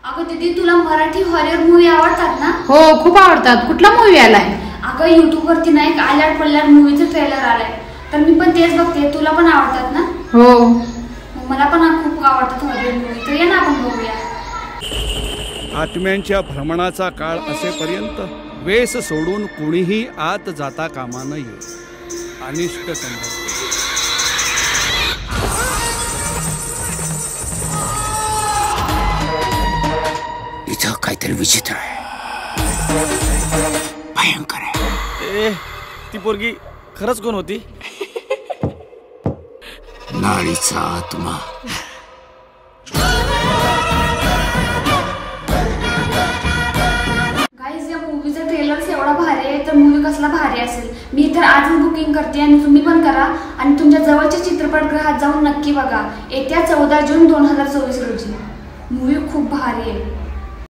अगं दीदी, तुला मराठी हॉरर मूवी आवडतात ना? हो, खूप आवडतात. कुठला मूवी आलाय? अगं YouTube वरती ना एक आल्याड पल्ल्याड मूवीचं ट्रेलर आलाय, तर मी पण तेच बघते. तुला पण आवडतात ना? हो, मला पण खूप आवडतात हॉरर मूवी. तर ये ना आपण बघूया. आत्म्यांच्या भ्रमणाचा काळ असेपर्यंत वेस सोडून कुणीही आत जाता कामा नये. अनिष्ट संभव. इथं काहीतरी विचित्र आहे, भयंकर आहे. ती पोरगी खरंच कोण होती? नाळीचा आत्मा. गाईज, या मूवीचा ट्रेलर एवढा भारी आहे, तर मूवी कसला भारी असेल. मी तर आजच बुकिंग करते आणि तुम्ही पण करा. आणि तुमच्या जवळच्या चित्रपटगृहात जाऊन नक्की बघा. येत्या 14 जून 2024 रोजी. मूवी खूप भारी आहे.